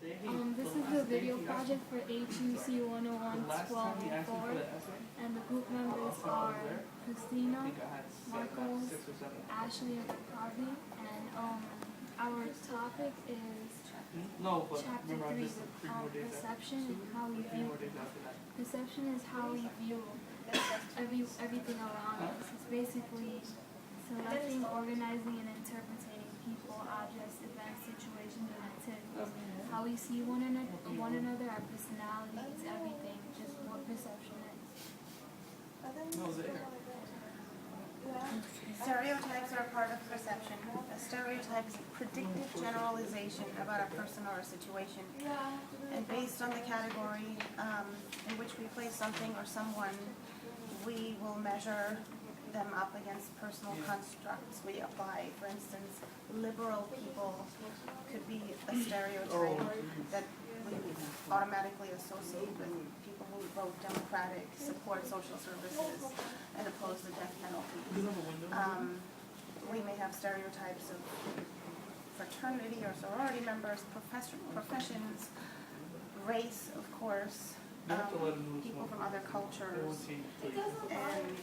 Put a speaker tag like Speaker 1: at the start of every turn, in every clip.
Speaker 1: This is the video project for huc101 1204, and the group members are Christina, Marcos, Ashley, and Harvey, and our topic is chapter 3, perception and how we view. Perception is how we view everything around us. It's basically selecting, organizing, and interpreting people, objects, events, situations, and activities. How we see one another, our personalities, everything, just what perception is.
Speaker 2: Stereotypes are a part of perception. A stereotype is a predictive generalization about a person or a situation. And based on the category in which we place something or someone, we will measure them up against personal constructs we apply. For instance, liberal people could be a stereotype that we automatically associate with people who vote Democratic, support social services, and oppose the death penalty. We may have stereotypes of fraternity or sorority members, professions, race, of course, people from other cultures, and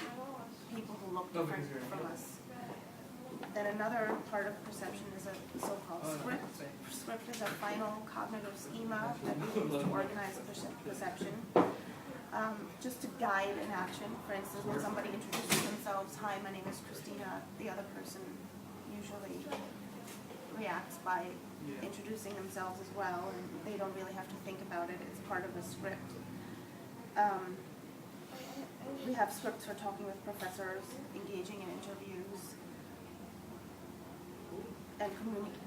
Speaker 2: people who look different from us. Then another part of perception is a so-called script. Script is a final cognitive schema that we use to organize perception, just to guide an action. For instance, when somebody introduces themselves, "Hi, my name is Christina," the other person usually reacts by introducing themselves as well, and they don't really have to think about it. It's part of the script. We have scripts for talking with professors, engaging in interviews, and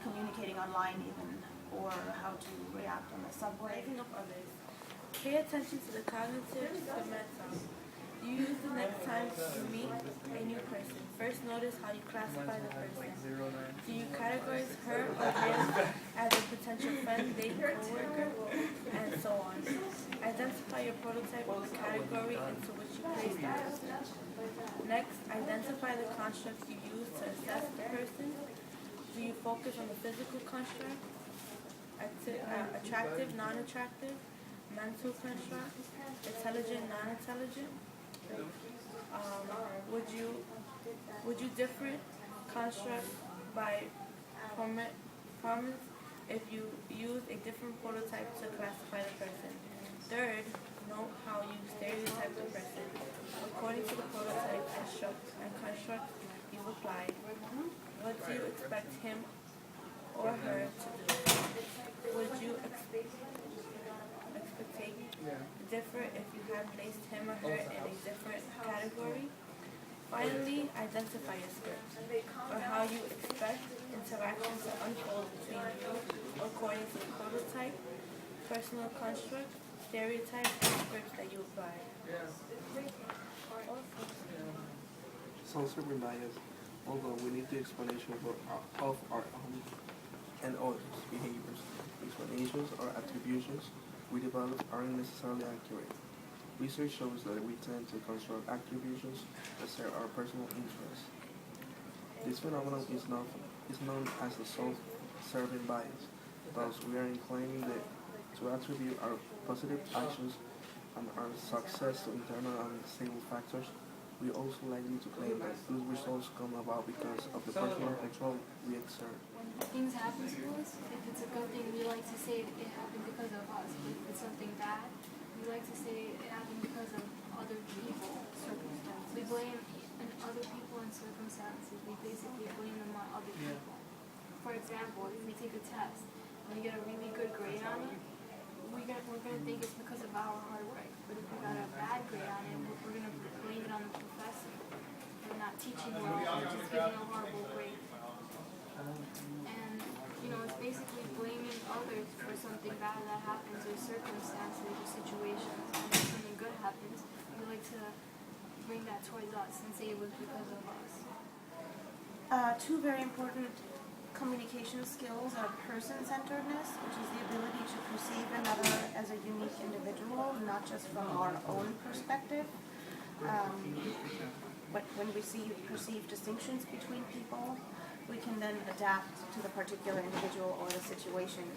Speaker 2: communicating online even, or how to react on the subway.
Speaker 3: Picking up others. Pay attention to the cognitive schemata you use the next time you meet a new person. First, notice how you classify the person. Do you categorize her or him as a potential friend, date, co-worker, and so on? Identify your prototype of the category into which you place the person. Next, identify the constructs you use to assess the person. Do you focus on the physical construct, attractive, non-attractive, mental construct, intelligent, non-intelligent? Would you different construct by promise if you use a different prototype to classify the person? Third, note how you stereotype the person according to the prototype and construct you've applied. What do you expect him or her to do? Would you differ if you had placed him or her in a different category? Finally, identify your script, or how you expect interactions to unfold between you according to the prototype, personal construct, stereotype, and scripts that you apply.
Speaker 4: Self-serving bias, although we need the explanation of our own and others' behaviors. Explanations or attributions we develop aren't necessarily accurate. Research shows that we tend to construct attributions that serve our personal interests. This phenomenon is known as the self-serving bias. Thus, we are inclining to attribute our positive actions and our success to internal and stable factors. We also likely to claim that those results come about because of the personal control we exert.
Speaker 1: When things happen to us, if it's a good thing, we like to say it happened because of us. But if it's something bad, we like to say it happened because of other people, circumstances. We blame other people and circumstances. We basically blame them on other people. For example, if we take a test and we get a really good grade on it, we're going to think it's because of our hard work. But if we got a bad grade on it, we're going to blame it on the professor for not teaching well or just giving a horrible grade. And, it's basically blaming others for something bad that happens or circumstances or situations. And if something good happens, we like to bring that towards us and say it was because of us.
Speaker 2: Two very important communication skills are person-centeredness, which is the ability to perceive another as a unique individual, not just from our own perspective. But when we perceive distinctions between people, we can then adapt to the particular individual or the situation.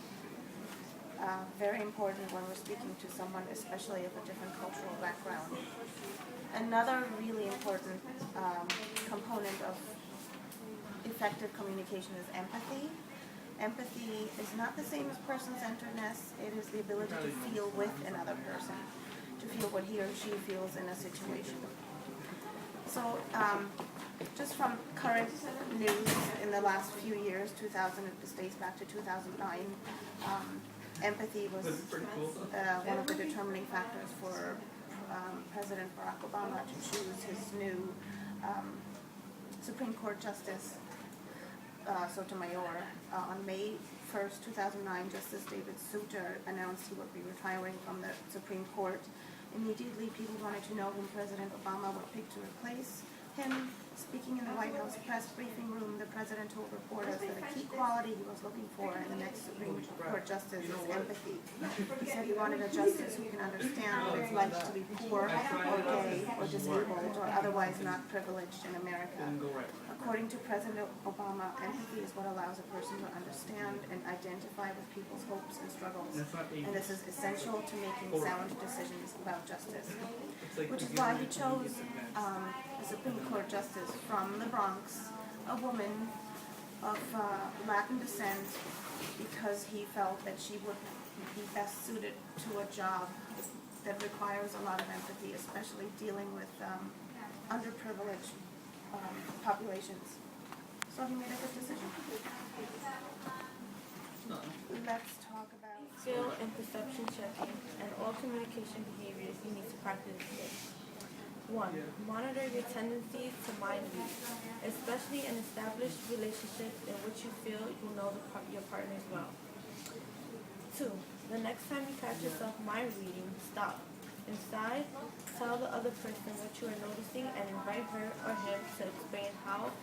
Speaker 2: Very important when we're speaking to someone, especially of a different cultural background. Another really important component of effective communication is empathy. Empathy is not the same as person-centeredness. It is the ability to feel with another person, to feel what he or she feels in a situation. So, just from current news in the last few years, 2000, this dates back to 2009, empathy was one of the determining factors for President Barack Obama to choose his new Supreme Court Justice, Sotomayor. On May 1st, 2009, Justice David Souter announced he would be retiring from the Supreme Court. Immediately, people wanted to know whom President Obama would pick to replace him. Speaking in the White House press briefing room, the president told reporters that a key quality he was looking for in the next Supreme Court justice is empathy. He said he wanted a justice who can understand what it's like to be poor or gay or disabled or otherwise not privileged in America. According to President Obama, empathy is what allows a person to understand and identify with people's hopes and struggles, and this is essential to making sound decisions about justice. Which is why he chose the Supreme Court Justice from the Bronx, a woman of Latin descent, because he felt that she would be best suited to a job that requires a lot of empathy, especially dealing with underprivileged populations. So he made a good decision. Let's talk about
Speaker 3: Skill and perception checking and all communication behaviors you need to practice today. 1. Monitor your tendencies to mind read, especially in established relationships in which you feel you know your partners well. 2. The next time you catch yourself mind reading, stop. Instead, tell the other person what you are noticing and invite her or him to explain how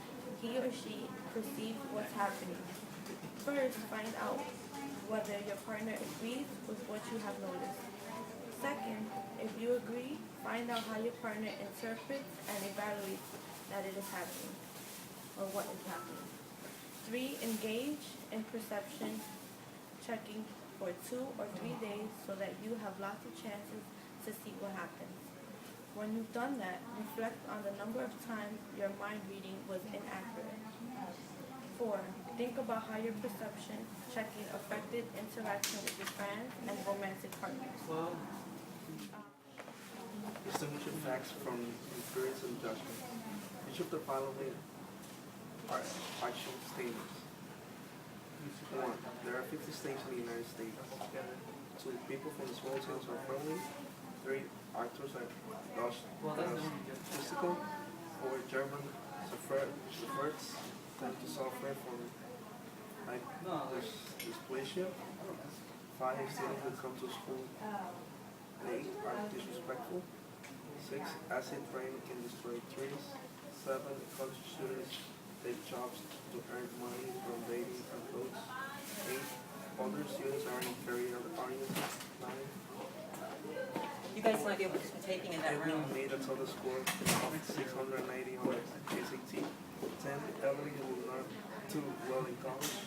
Speaker 3: he or she perceives what's happening. First, find out whether your partner agrees with what you have noticed. Second, if you agree, find out how your partner interprets and evaluates that it is happening, or what is happening. 3, engage in perception checking for 2 or 3 days so that you have lots of chances to see what happens. When you've done that, reflect on the number of times your mind reading was inaccurate. 4, think about how your perception checking affected interaction with your friends and romantic partners.
Speaker 4: Distinguishing facts from experience and judgment. Each of the following are factual statements. 1. There are 50 states in the United States. 2. People from small towns are friendly. 3. Actors are statistical. 4. German subverts tend to suffer from dysplasia. 5. Students who come to school late are disrespectful. 6. Acid rain can destroy trees. 7. College students take jobs to earn money from dating and clothes. 8. Older students are in career oriented. 9.
Speaker 5: You guys might be able to be taking in that room.
Speaker 4: Everyone made a total score of 680 on SAT. 10. Elderly who will not do well in college.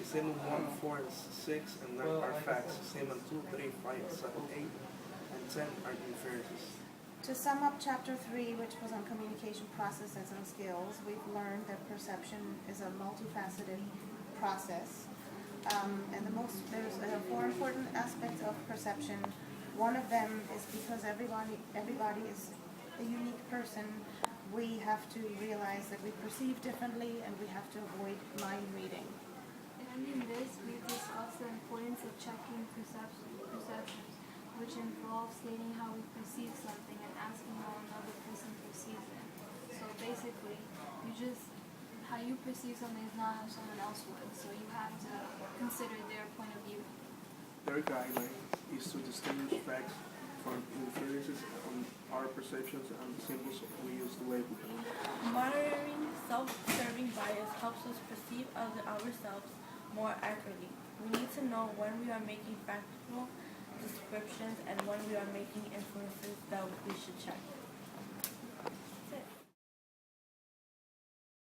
Speaker 4: Statement 1, 4, and 6, and 9 are facts. Statement 2, 3, 5, 7, 8, and 10 are inferences.
Speaker 2: To sum up Chapter 3, which was on communication processes and skills, we've learned that perception is a multifaceted process. And there's 4 important aspects of perception. One of them is because everybody is a unique person, we have to realize that we perceive differently and we have to avoid mind reading.
Speaker 1: And in this, we discussed the importance of checking perceptions, which involves stating how we perceive something and asking how another person perceives it. So basically, how you perceive something is not how someone else would, so you have to consider their point of view.
Speaker 4: Their guideline is to distinguish facts from inferences on our perceptions and the symbols we use to label them.
Speaker 3: Monitoring self-serving bias helps us perceive ourselves more accurately. We need to know when we are making factual descriptions and when we are making inferences that we should check.